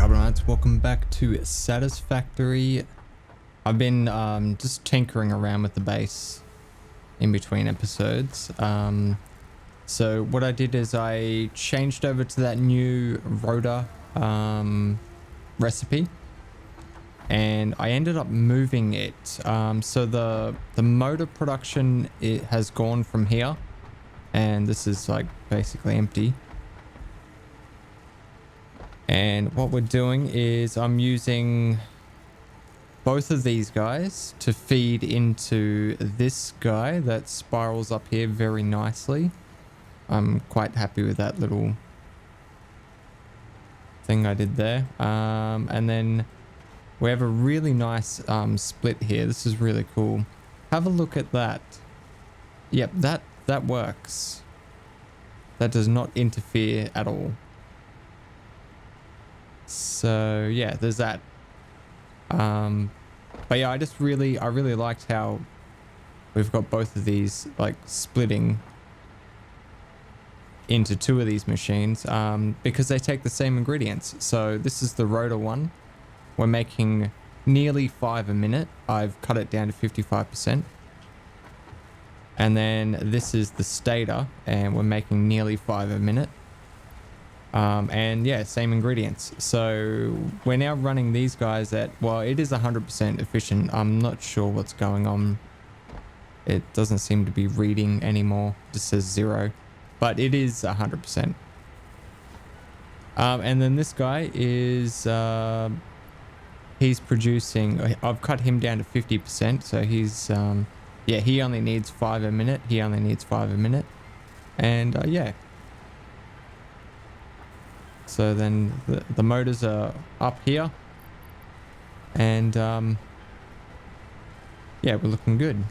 TimmyCarbine, welcome back to Satisfactory. I've been just tinkering around with the base in between episodes. So what I did is I changed over to that new rotor recipe, and I ended up moving it. So the motor production, it has gone from here, and this is like basically empty. And what we're doing is I'm using both of these guys to feed into this guy that spirals up here very nicely. I'm quite happy with that little thing I did there. And then we have a really nice split here. This is really cool. Have a look at that. Yep, that works. That does not interfere at all. So yeah, there's that. But yeah, I really liked how we've got both of these like splitting into two of these machines, because they take the same ingredients. So this is the rotor one. We're making nearly 5 a minute. I've cut it down to 55%. And then this is the stator, and we're making nearly 5 a minute. And yeah, same ingredients. So we're now running these guys at, well, it is 100% efficient. I'm not sure what's going on. It doesn't seem to be reading anymore. It just says 0, but it is 100%. And then this guy is, he's producing, I've cut him down to 50%. So he's, yeah, he only needs 5 a minute. He only needs 5 a minute. And yeah. So then the motors are up here, and yeah, we're looking good.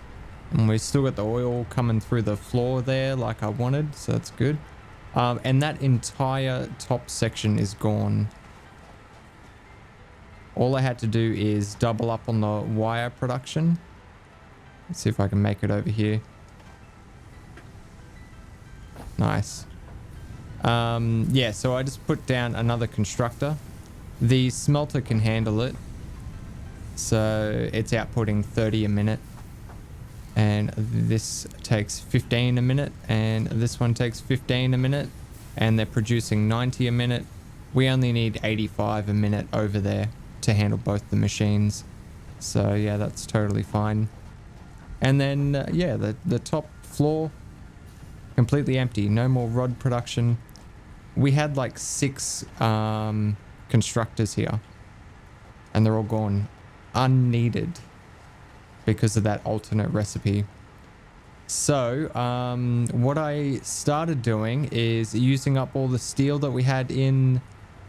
And we still got the oil coming through the floor there like I wanted, so that's good. And that entire top section is gone. All I had to do is double up on the wire production. Let's see if I can make it over here. Nice. Yeah, so I just put down another constructor. The smelter can handle it, so it's outputting 30 a minute, and this takes 15 a minute, and this one takes 15 a minute, and they're producing 90 a minute. We only need 85 a minute over there to handle both the machines, so yeah, that's totally fine. And then yeah, the top floor completely empty, no more rod production. We had like 6 constructors here, and they're all gone, unneeded, because of that alternate recipe. So what I started doing is using up all the steel that we had in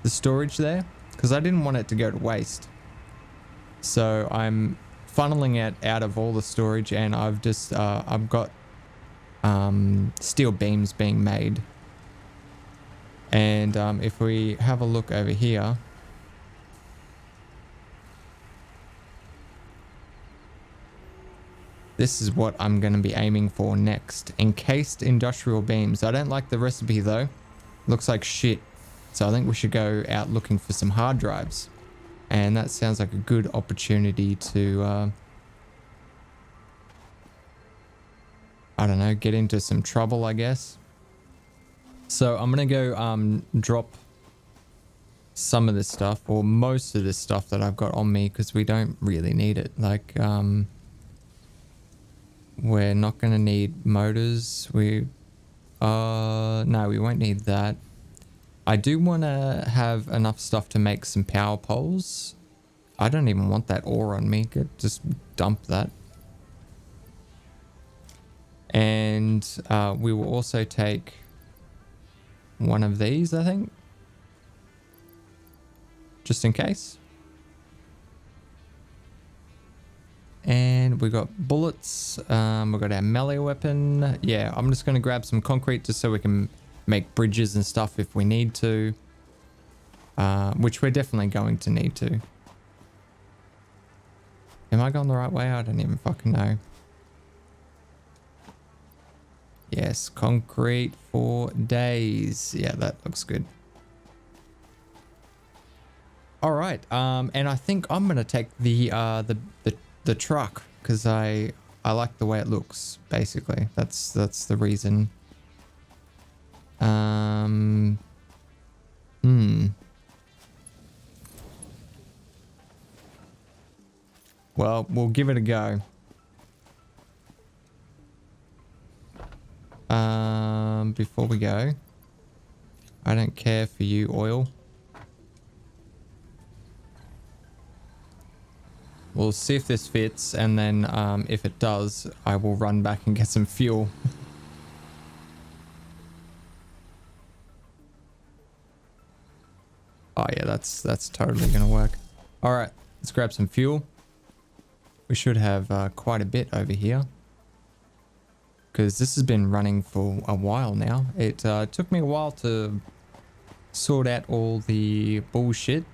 the storage there, because I didn't want it to go to waste. So I'm funneling it out of all the storage, and I've just I've got steel beams being made. And if we have a look over here, this is what I'm going to be aiming for next. Encased industrial beams. I don't like the recipe though. Looks like shit. So I think we should go out looking for some hard drives. And that sounds like a good opportunity to, I don't know, get into some trouble, I guess. So I'm going to go drop some of this stuff, or most of this stuff that I've got on me, because we don't really need it. Like, we're not going to need motors. No, we won't need that. I do want to have enough stuff to make some power poles. I don't even want that ore on me. Just dump that. And we will also take one of these, I think, just in case. And we got bullets. We got our melee weapon. Yeah, I'm just going to grab some concrete just so we can make bridges and stuff if we need to, which we're definitely going to need to. Am I going the right way? I don't even fucking know. Yes, concrete for days. Yeah, that looks good. All right. And I think I'm gonna take the truck because I like the way it looks. Basically, that's the reason. Well, we'll give it a go. Before we go, I don't care for you, oil. We'll see if this fits, and then if it does, I will run back and get some fuel. Oh yeah, that's totally gonna work. All right, let's grab some fuel. We should have quite a bit over here, because this has been running for a while now. It took me a while to sort out all the bullshit.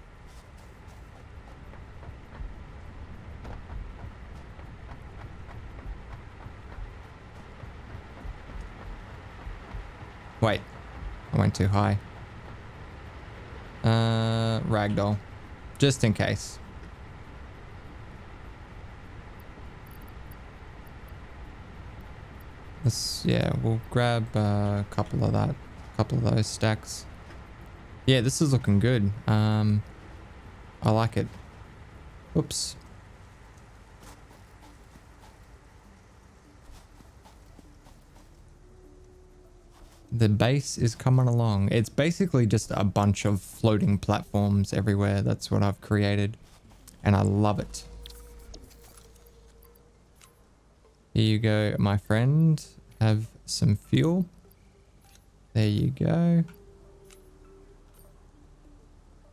Wait, I went too high. Ragdoll, just in case. Yeah, we'll grab a couple of those stacks. Yeah, this is looking good. I like it. Oops. The base is coming along. It's basically just a bunch of floating platforms everywhere. That's what I've created, and I love it. Here you go, my friend. Have some fuel. There you go.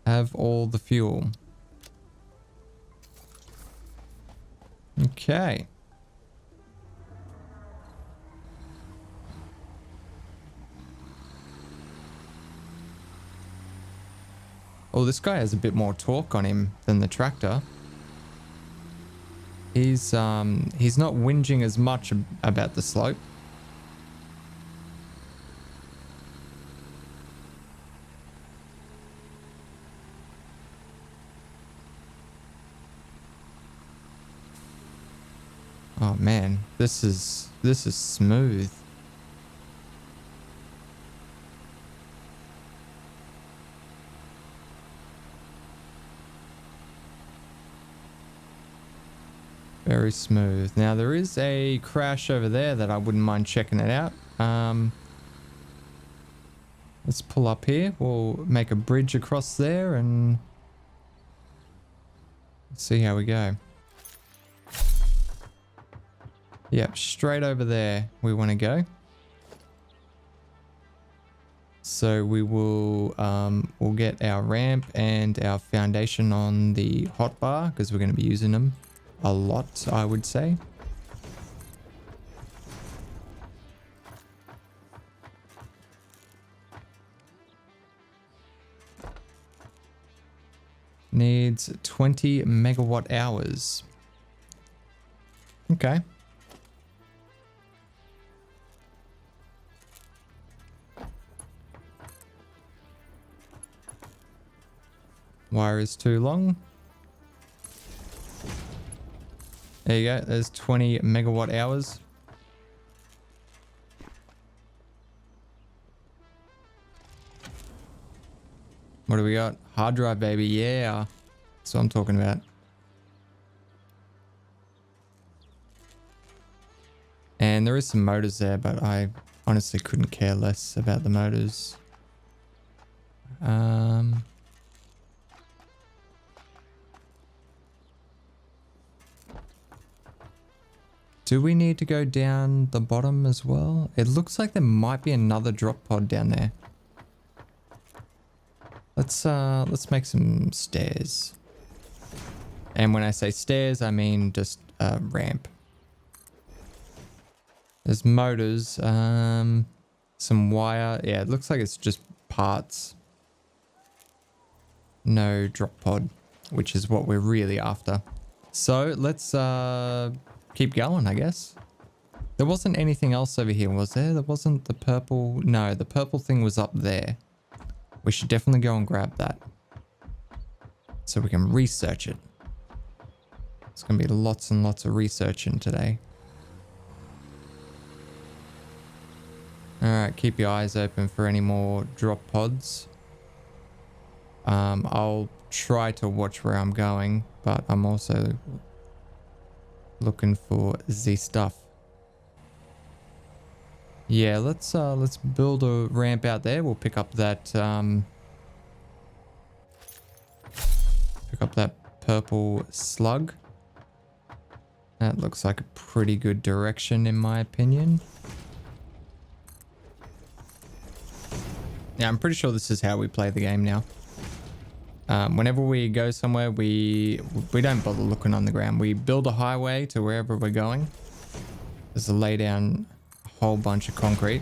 Have all the fuel. Okay. Oh, this guy has a bit more torque on him than the tractor. He's not whinging as much about the slope. Oh man, this is smooth. Very smooth. Now there is a crash over there that I wouldn't mind checking it out. Let's pull up here. We'll make a bridge across there and see how we go. Yep, straight over there we want to go. So we will we'll get our ramp and our foundation on the hotbar because we're going to be using them a lot, I would say. Needs 20 megawatt hours. Okay. Wire is too long. There you go. There's 20 megawatt hours. What do we got? Hard drive, baby. Yeah. That's what I'm talking about. And there is some motors there, but I honestly couldn't care less about the motors. Do we need to go down the bottom as well? It looks like there might be another drop pod down there. Let's make some stairs. And when I say stairs, I mean just a ramp. There's motors, some wire. Yeah, it looks like it's just parts. No drop pod, which is what we're really after. So let's keep going, I guess. There wasn't anything else over here, was there? There wasn't the purple. No, the purple thing was up there. We should definitely go and grab that. so we can research it. It's going to be lots and lots of researching today. Alright, keep your eyes open for any more drop pods. I'll try to watch where I'm going, but I'm also looking for the stuff. Yeah, let's build a ramp out there. We'll pick up that purple slug. That looks like a pretty good direction in my opinion. Yeah, I'm pretty sure this is how we play the game now. Whenever we go somewhere, we don't bother looking on the ground. We build a highway to wherever we're going. There's a lay down a whole bunch of concrete,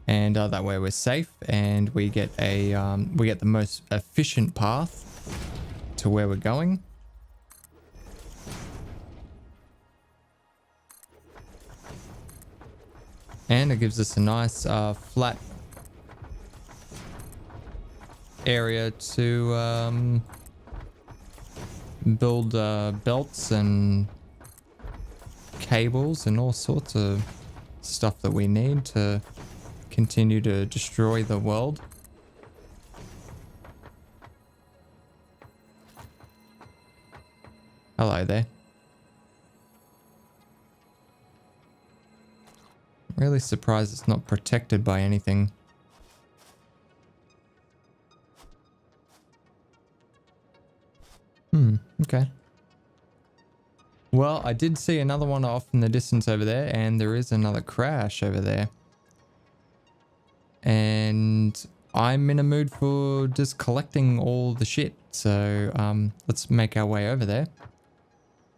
and that way we're safe, and we get the most efficient path to where we're going. And it gives us a nice flat area to build belts and cables and all sorts of stuff that we need to continue to destroy the world. Hello there. I'm really surprised it's not protected by anything. Okay. Well, I did see another one off in the distance over there, and there is another crash over there. And I'm in a mood for just collecting all the shit. So let's make our way over there.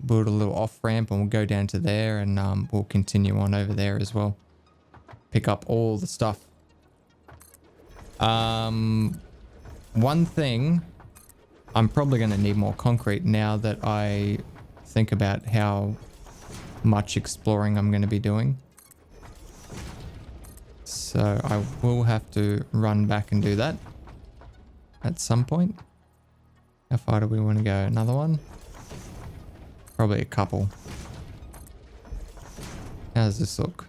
Build a little off ramp and we'll go down to there, and we'll continue on over there as well. Pick up all the stuff. One thing, I'm probably going to need more concrete now that I think about how much exploring I'm going to be doing. So I will have to run back and do that at some point. How far do we want to go? Another one? Probably a couple. How does this look?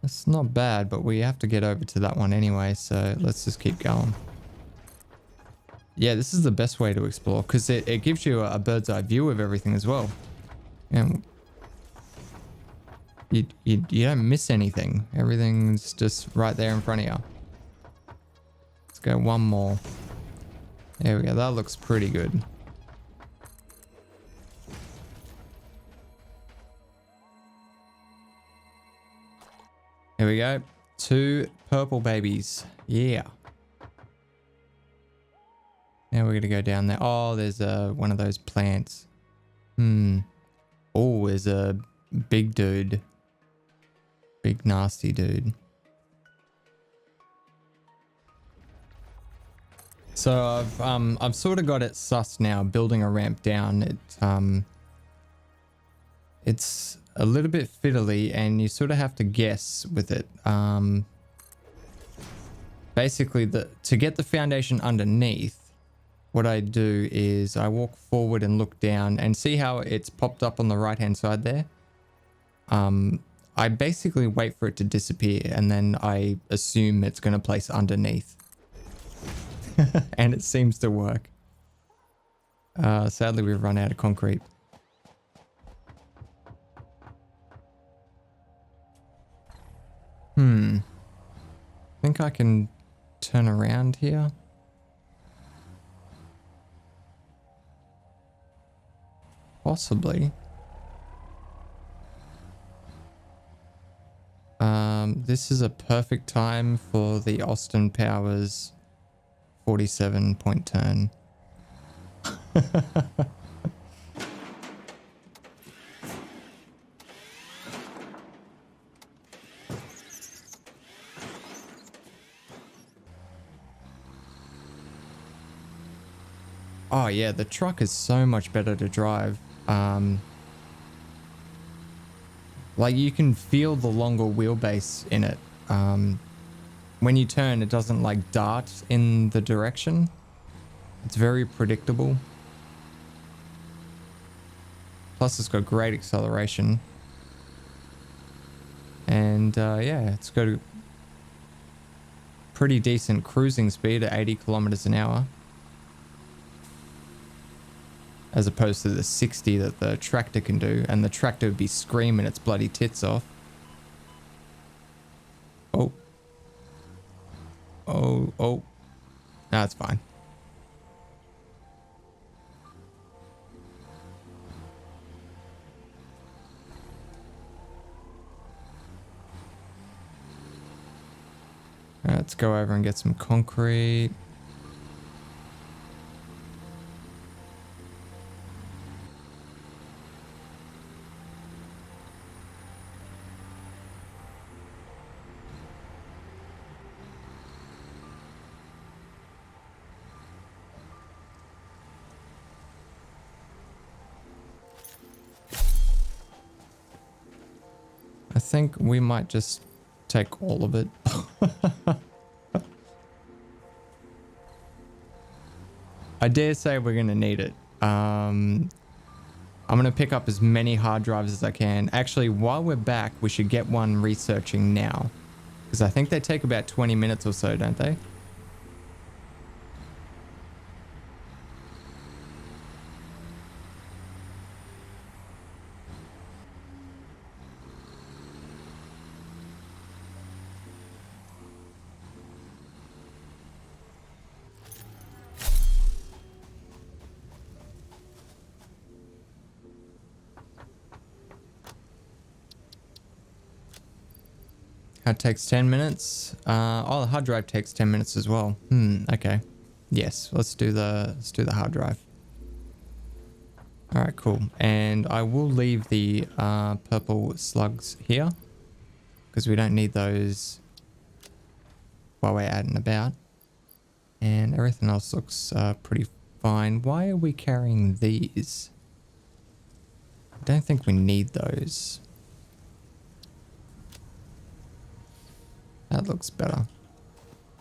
It's not bad, but we have to get over to that one anyway, so let's just keep going. Yeah, this is the best way to explore because it gives you a bird's eye view of everything as well. And you don't miss anything. Everything's just right there in front of you. Let's go one more. There we go. That looks pretty good. Here we go. 2 purple babies. Yeah. Now we're gonna go down there. Oh, there's one of those plants. Oh, there's a big dude. Big nasty dude. So I've sort of got it sussed now, building a ramp down. It's a little bit fiddly and you sort of have to guess with it. Basically to get the foundation underneath, what I do is I walk forward and look down and see how it's popped up on the right hand side there. I basically wait for it to disappear and then I assume it's going to place underneath. And it seems to work. Sadly, we've run out of concrete. I think I can turn around here. Possibly. This is a perfect time for the Austin Powers 47-point turn. Oh yeah, the truck is so much better to drive. Like you can feel the longer wheelbase in it. When you turn, it doesn't like dart in the direction. It's very predictable. Plus it's got great acceleration. And yeah, it's got a pretty decent cruising speed at 80 kilometers an hour. As opposed to the 60 that the tractor can do. And the tractor would be screaming its bloody tits off. Oh. Oh, oh. No, it's fine. Alright, let's go over and get some concrete. I think we might just take all of it. I dare say we're going to need it. I'm going to pick up as many hard drives as I can. Actually, while we're back, we should get one researching now. Because I think they take about 20 minutes or so, don't they? That takes 10 minutes. Oh, the hard drive takes 10 minutes as well. Okay. Yes, let's do the hard drive. All right, cool. And I will leave the purple slugs here because we don't need those while we're out and about. And everything else looks pretty fine. Why are we carrying these? I don't think we need those. That looks better.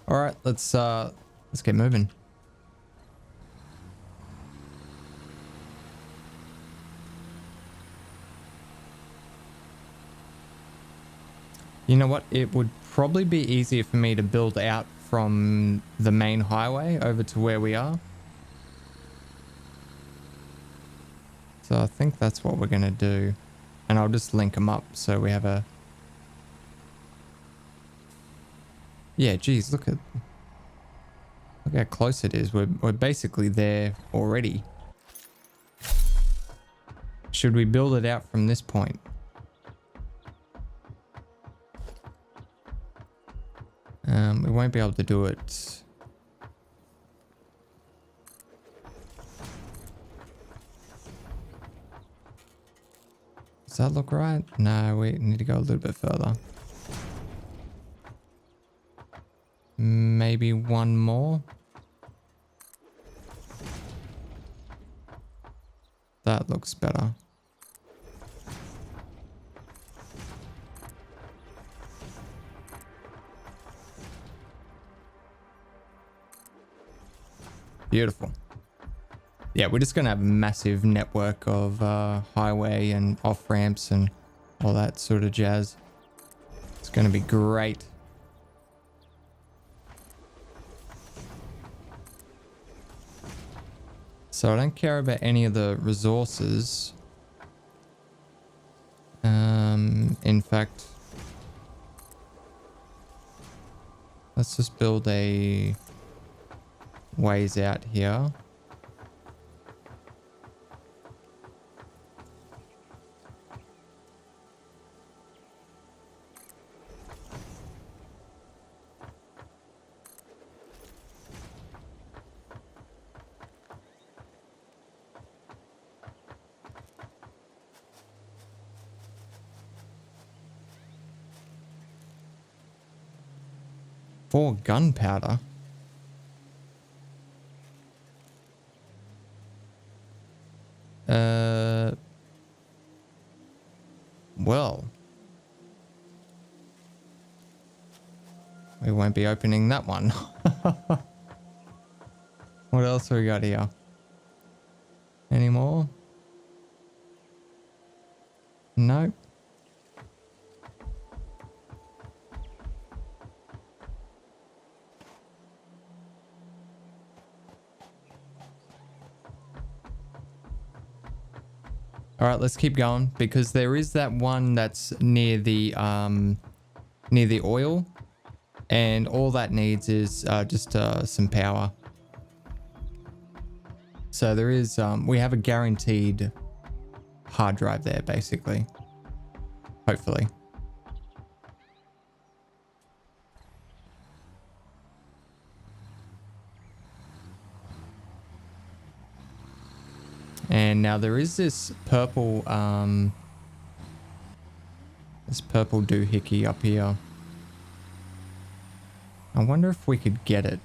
All right, let's get moving. You know what? It would probably be easier for me to build out from the main highway over to where we are. So I think that's what we're gonna do. And I'll just link them up so we have a... Yeah, geez, look how close it is. We're basically there already. Should we build it out from this point? We won't be able to do it. Does that look right? No, we need to go a little bit further. Maybe one more. That looks better. Beautiful. Yeah, we're just going to have a massive network of highway and off-ramps and all that sort of jazz. It's going to be great. So I don't care about any of the resources. In fact, let's just build a ways out here. For gunpowder. Well, we won't be opening that one. What else have we got here? Any more? Nope. All right, let's keep going because there is that one that's near the oil, and all that needs is just some power. So there is we have a guaranteed hard drive there, basically. Hopefully. And now there is this purple doohickey up here. I wonder if we could get it.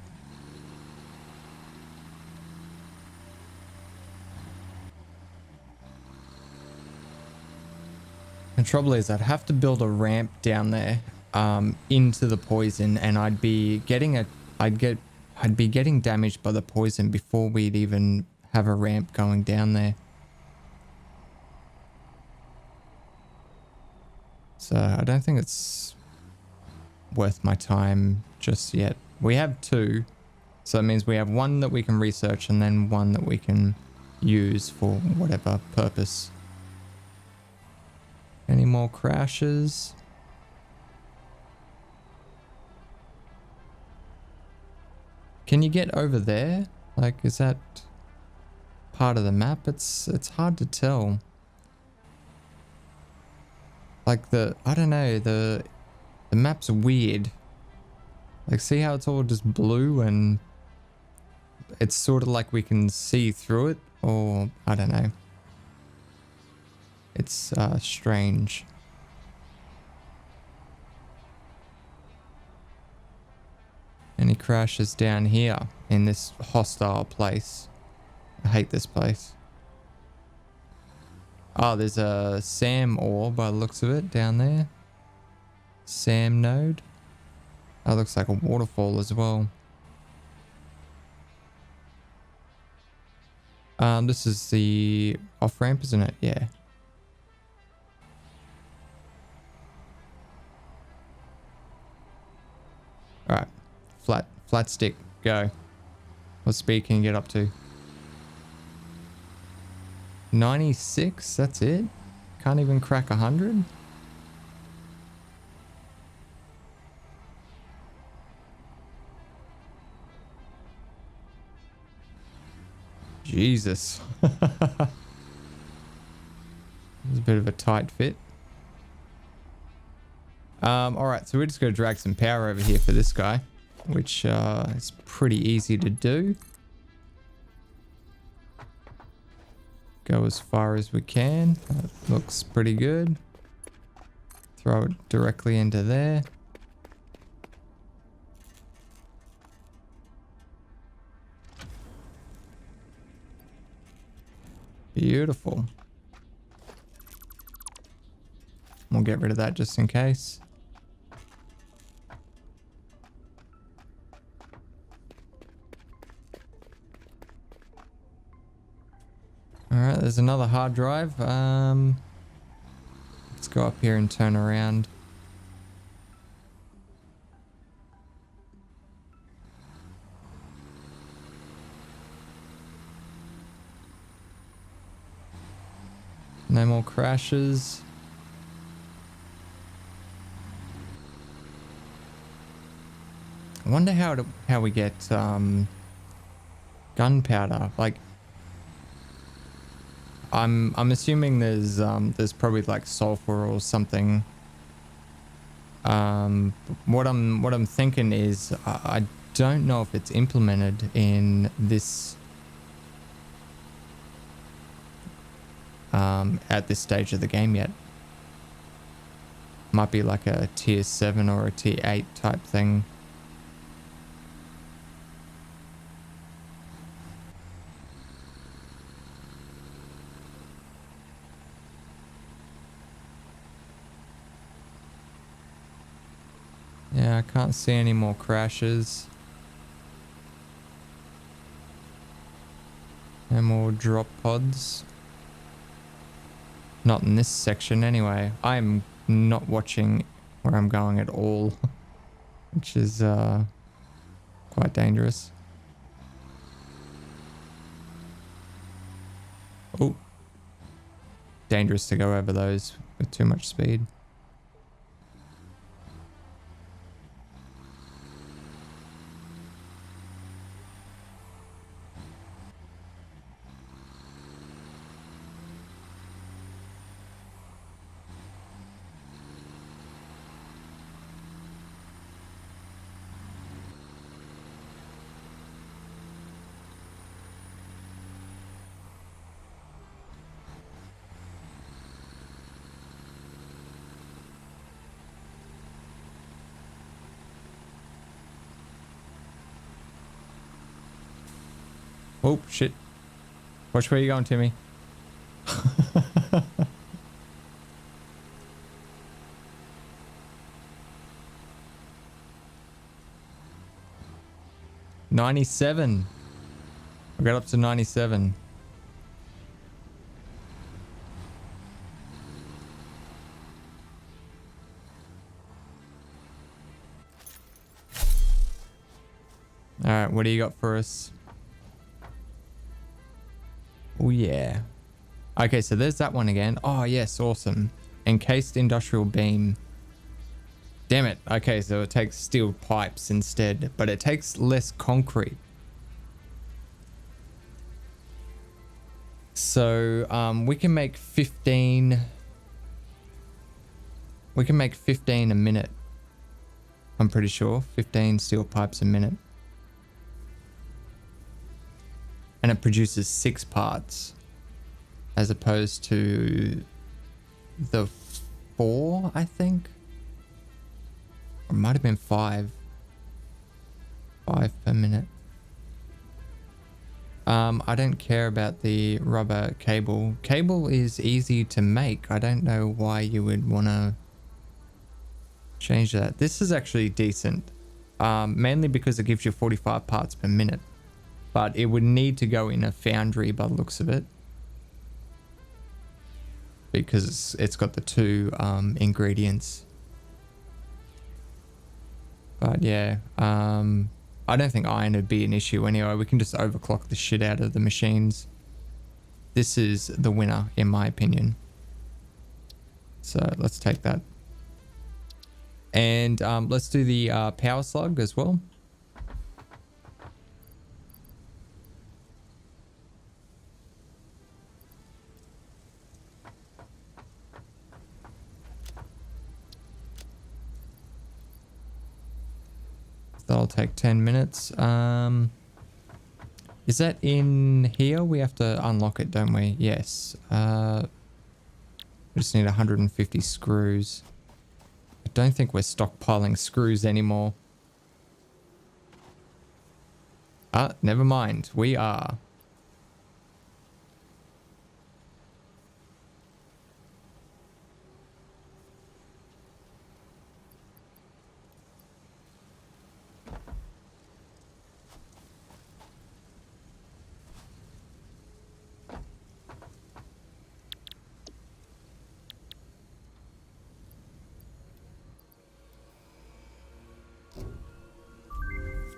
The trouble is I'd have to build a ramp down there into the poison, and I'd be getting damaged by the poison before we'd even have a ramp going down there. So I don't think it's worth my time just yet. We have two, so that means we have one that we can research and then one that we can use for whatever purpose. Any more crashes? Can you get over there? Like, is that part of the map? It's hard to tell. Like I don't know, the map's weird. Like, see how it's all just blue and it's sort of like we can see through it, or I don't know. It's strange. Any crashes down here in this hostile place? I hate this place. Oh, there's a SAM ore by the looks of it down there. SAM node. That looks like a waterfall as well. This is the off-ramp, isn't it? Yeah. Alright. Flat stick. Go. What speed can you get up to? 96? That's it? Can't even crack 100? Jesus. It's a bit of a tight fit. Alright, so we're just going to drag some power over here for this guy, which is pretty easy to do. Go as far as we can. That looks pretty good. Throw it directly into there. Beautiful. We'll get rid of that just in case. Alright, there's another hard drive. Let's go up here and turn around. No more crashes. I wonder how we get gunpowder. Like, I'm assuming there's probably like sulfur or something. What I'm thinking is I don't know if it's implemented in this at this stage of the game yet. Might be like a tier 7 or a tier 8 type thing. Yeah, I can't see any more crashes. No more drop pods. Not in this section anyway. I'm not watching where I'm going at all, which is quite dangerous. Oh, dangerous to go over those with too much speed. Oh, shit. Watch where you're going, Timmy. $97. I got up to 97. All right, what do you got for us? Oh, yeah. Okay, so there's that one again. Oh, yes, awesome. Encased industrial beam. Damn it. Okay, so it takes steel pipes instead, but it takes less concrete. So we can make 15. We can make 15 a minute. I'm pretty sure 15 steel pipes a minute. And it produces 6 parts as opposed to the 4, I think. Or it might have been 5. 5 per minute. I don't care about the rubber cable. Cable is easy to make. I don't know why you would want to change that. This is actually decent. Mainly because it gives you 45 parts per minute. But it would need to go in a foundry by the looks of it. Because it's got the 2 ingredients. But yeah, I don't think iron would be an issue anyway. We can just overclock the shit out of the machines. This is the winner, in my opinion. So let's take that. And let's do the power slug as well. That'll take 10 minutes. Is that in here? We have to unlock it, don't we? Yes. We just need 150 screws. I don't think we're stockpiling screws anymore. Never mind. We are.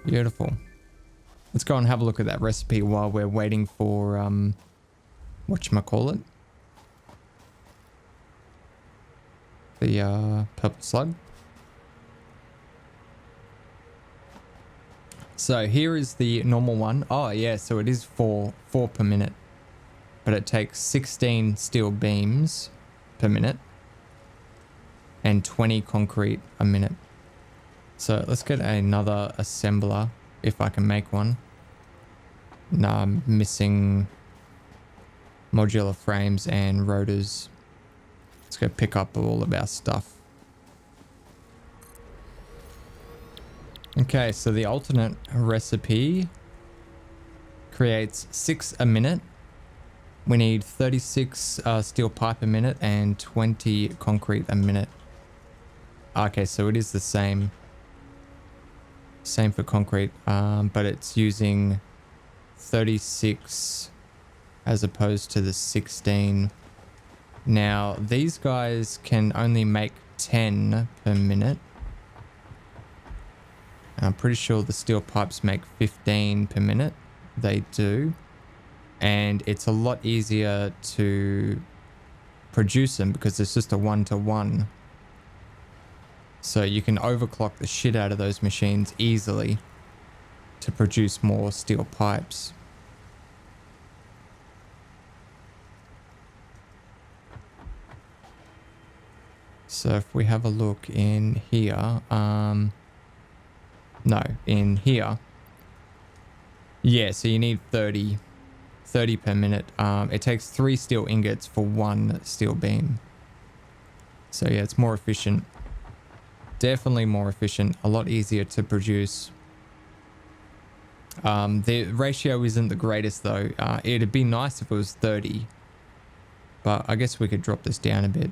Beautiful. Let's go and have a look at that recipe while we're waiting for whatchamacallit? The purple slug. So here is the normal one. Oh yeah, so it is 4 per minute. But it takes 16 steel beams per minute and 20 concrete a minute. So let's get another assembler if I can make one. No, I'm missing modular frames and rotors. Let's go pick up all of our stuff. Okay, so the alternate recipe creates 6 a minute. We need 36 steel pipe a minute and 20 concrete a minute. Okay, so it is the same. Same for concrete, but it's using 36 as opposed to the 16. Now, these guys can only make 10 per minute. I'm pretty sure the steel pipes make 15 per minute. They do. And it's a lot easier to produce them because it's just a 1-to-1. So you can overclock the shit out of those machines easily to produce more steel pipes. So if we have a look in here, no, in here. Yeah, so you need 30 per minute. It takes 3 steel ingots for 1 steel beam. So yeah, it's more efficient. Definitely more efficient, a lot easier to produce. The ratio isn't the greatest though. It'd be nice if it was 30, but I guess we could drop this down a bit.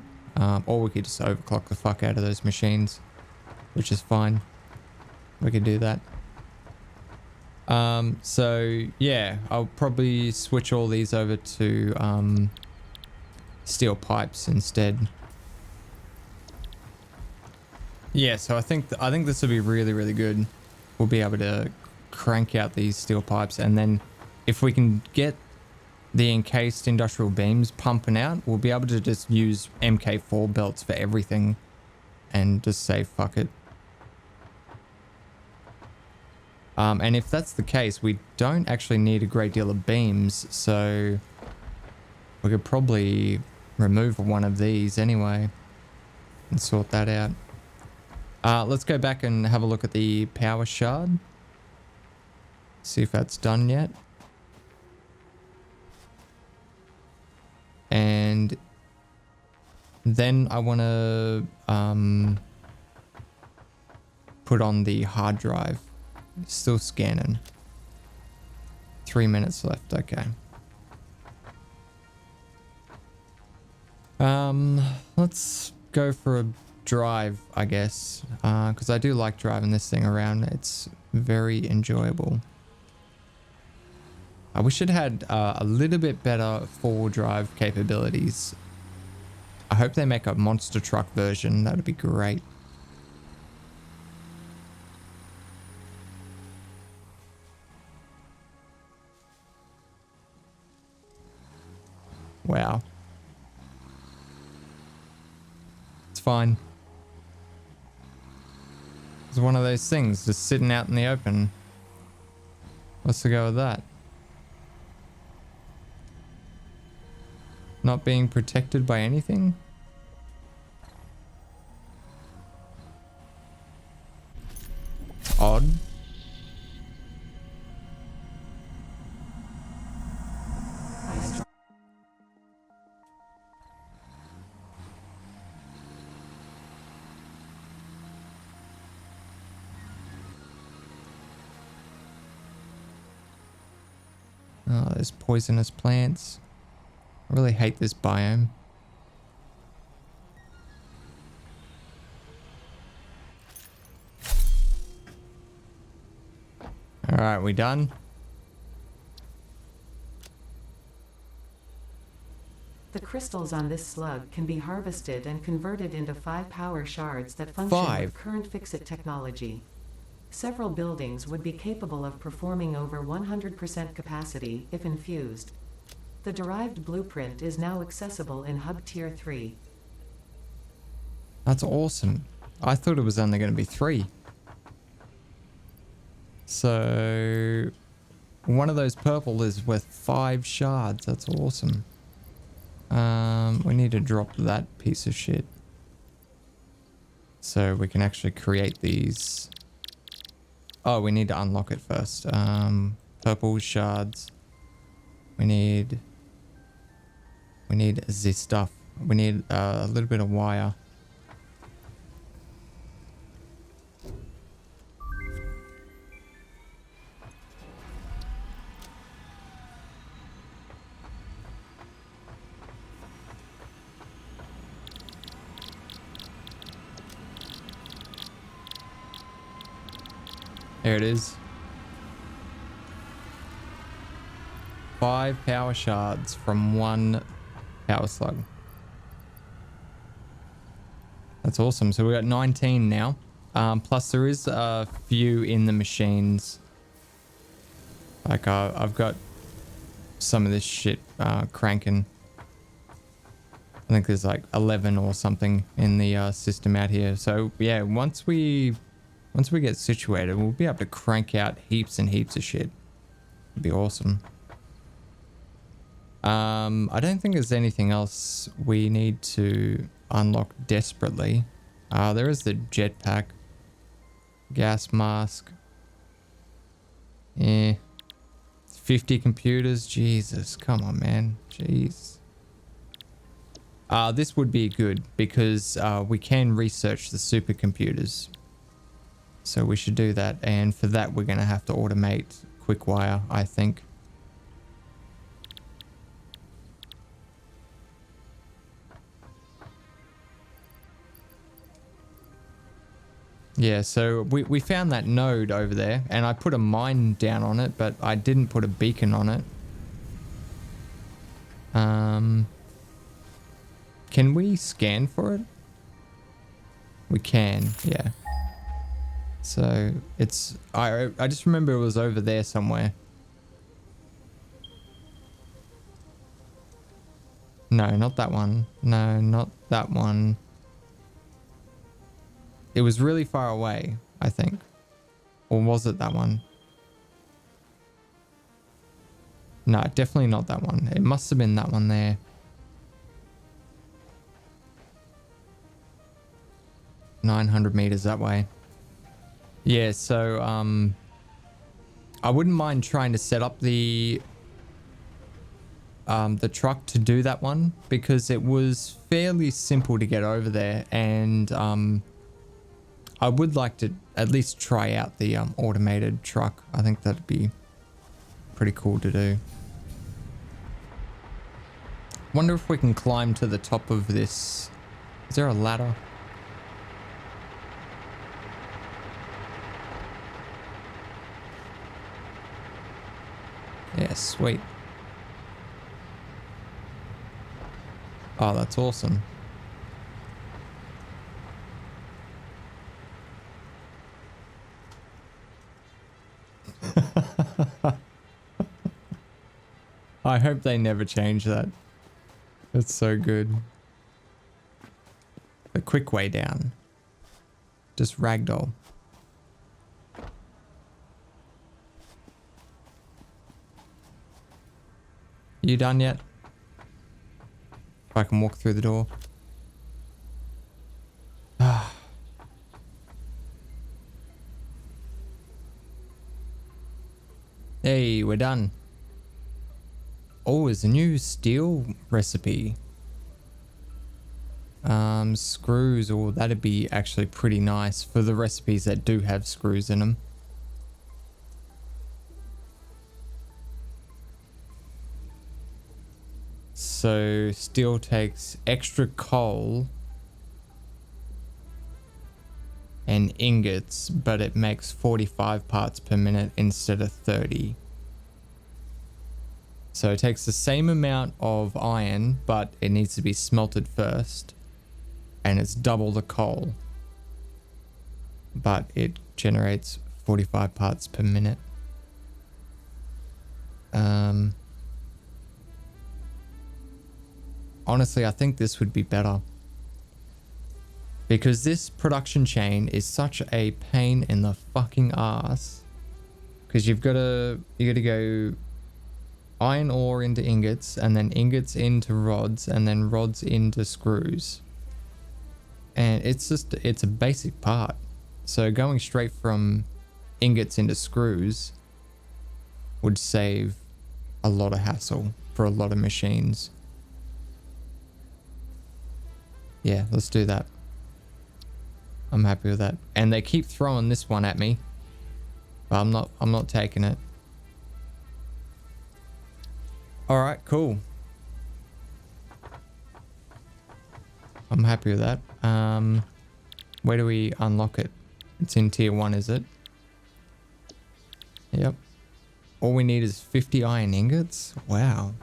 Or we could just overclock the fuck out of those machines, which is fine. We could do that. So yeah, I'll probably switch all these over to steel pipes instead. Yeah, so I think this will be really, really good. We'll be able to crank out these steel pipes, and then if we can get the encased industrial beams pumping out, we'll be able to just use MK4 belts for everything and just say fuck it. And if that's the case, we don't actually need a great deal of beams, so we could probably remove one of these anyway and sort that out. Let's go back and have a look at the power shard. See if that's done yet. And then I want to put on the hard drive. Still scanning. 3 minutes left. Okay. Let's go for a drive, I guess, because I do like driving this thing around. It's very enjoyable. I wish it had a little bit better four-wheel drive capabilities. I hope they make a monster truck version. That'd be great. Wow. It's fine. It's one of those things just sitting out in the open. What's the go with that? Not being protected by anything? Odd. Oh, there's poisonous plants. I really hate this biome. Alright, we done? The crystals on this slug can be harvested and converted into 5 power shards that function with current FICSIT technology. Several buildings would be capable of performing over 100% capacity if infused. The derived blueprint is now accessible in Hub Tier 3. That's awesome. I thought it was only going to be 3. So one of those purple is worth 5 shards. That's awesome. We need to drop that piece of shit so we can actually create these. Oh, we need to unlock it first. Purple shards. We need this stuff. We need a little bit of wire. There it is. 5 power shards from 1 power slug. That's awesome. So we got 19 now. Plus there is a few in the machines. Like I've got some of this shit cranking. I think there's like 11 or something in the system out here. So yeah, once we get situated, we'll be able to crank out heaps and heaps of shit. It'd be awesome. I don't think there's anything else we need to unlock desperately. There is the jetpack, gas mask. Yeah, 50 computers. Jesus, come on, man. Jeez. This would be good because we can research the supercomputers. So we should do that. And for that, we're going to have to automate Quickwire, I think. Yeah, so we found that node over there, and I put a mine down on it, but I didn't put a beacon on it. Can we scan for it? We can, yeah. So it's I just remember it was over there somewhere. No, not that one. No, not that one. It was really far away, I think. Or was it that one? No, definitely not that one. It must have been that one there. $900 meters that way. Yeah, so I wouldn't mind trying to set up the truck to do that one because it was fairly simple to get over there, and I would like to at least try out the automated truck. I think that'd be pretty cool to do. Wonder if we can climb to the top of this. Is there a ladder? Yeah, sweet. Oh, that's awesome. I hope they never change that. It's so good. The quick way down. Just ragdoll. You done yet? If I can walk through the door. Hey, we're done. Oh, it's a new steel recipe. Screws, or that'd be actually pretty nice for the recipes that do have screws in them. So steel takes extra coal and ingots, but it makes 45 parts per minute instead of 30. So it takes the same amount of iron, but it needs to be smelted first. And it's double the coal. But it generates 45 parts per minute. Honestly, I think this would be better. Because this production chain is such a pain in the fucking ass. Because you gotta go iron ore into ingots, and then ingots into rods, and then rods into screws. And it's a basic part. So going straight from ingots into screws would save a lot of hassle for a lot of machines. Yeah, let's do that. I'm happy with that. And they keep throwing this one at me, but I'm not taking it. All right, cool. I'm happy with that. Where do we unlock it? It's in tier 1, is it? Yep. All we need is 50 iron ingots. Wow.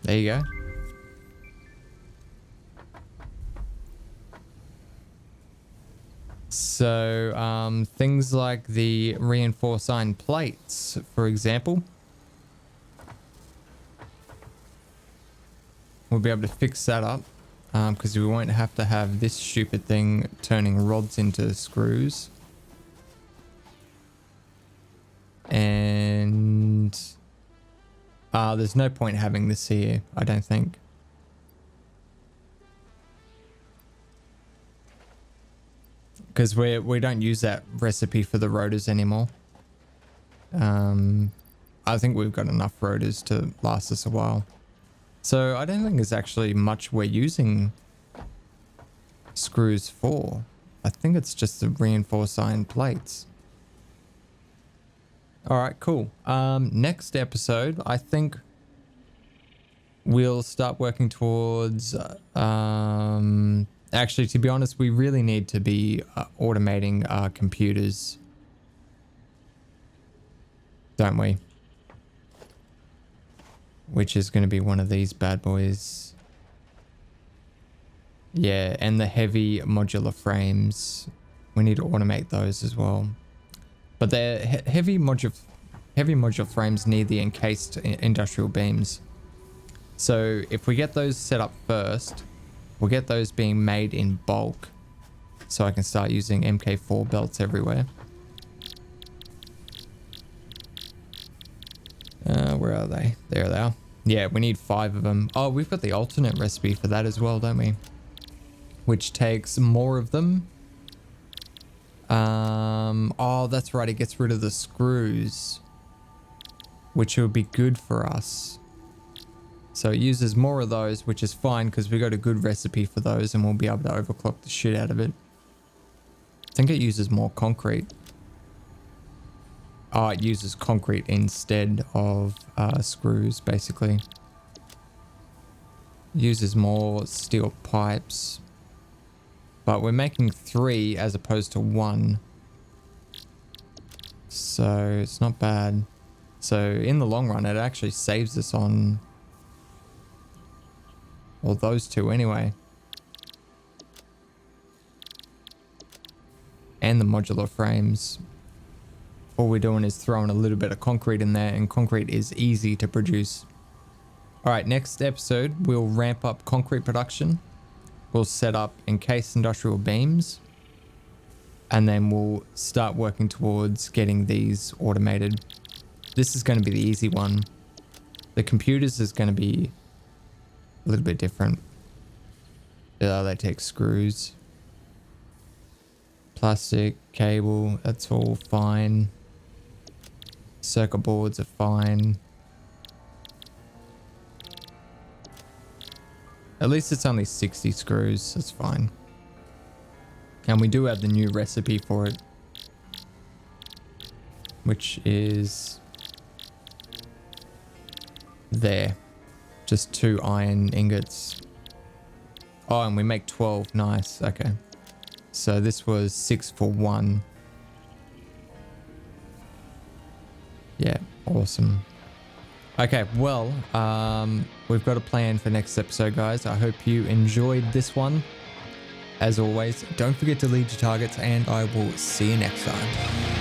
There you go. So, things like the reinforced iron plates, for example, we'll be able to fix that up because we won't have to have this stupid thing turning rods into screws. And there's no point having this here, I don't think. Because we don't use that recipe for the rotors anymore. I think we've got enough rotors to last us a while. So I don't think there's actually much we're using screws for. I think it's just the reinforced iron plates. Alright, cool. Next episode, I think we'll start working towards... actually, to be honest, we really need to be automating our computers. Don't we? Which is going to be one of these bad boys. Yeah, and the heavy modular frames. We need to automate those as well. But they're heavy modular frames need the encased industrial beams. So if we get those set up first, we'll get those being made in bulk. So I can start using MK4 belts everywhere. Where are they? There they are. Yeah, we need 5 of them. Oh, we've got the alternate recipe for that as well, don't we? Which takes more of them. Oh, that's right. It gets rid of the screws, which would be good for us. So it uses more of those, which is fine because we got a good recipe for those and we'll be able to overclock the shit out of it. I think it uses more concrete. Oh, it uses concrete instead of screws, basically. Uses more steel pipes. But we're making 3 as opposed to 1. So it's not bad. So in the long run, it actually saves us on... well, those 2 anyway. And the modular frames. All we're doing is throwing a little bit of concrete in there, and concrete is easy to produce. Alright, next episode, we'll ramp up concrete production. We'll set up encased industrial beams. And then we'll start working towards getting these automated. This is going to be the easy one. The computers is going to be a little bit different. They take screws. Plastic, cable, that's all fine. Circuit boards are fine. At least it's only 60 screws, that's fine. And we do have the new recipe for it. Which is... there. Just 2 iron ingots. Oh, and we make 12. Nice. Okay. So this was 6 for 1. Yeah, awesome. Okay, well, we've got a plan for next episode, guys. I hope you enjoyed this one. As always, don't forget to lead your targets, and I will see you next time.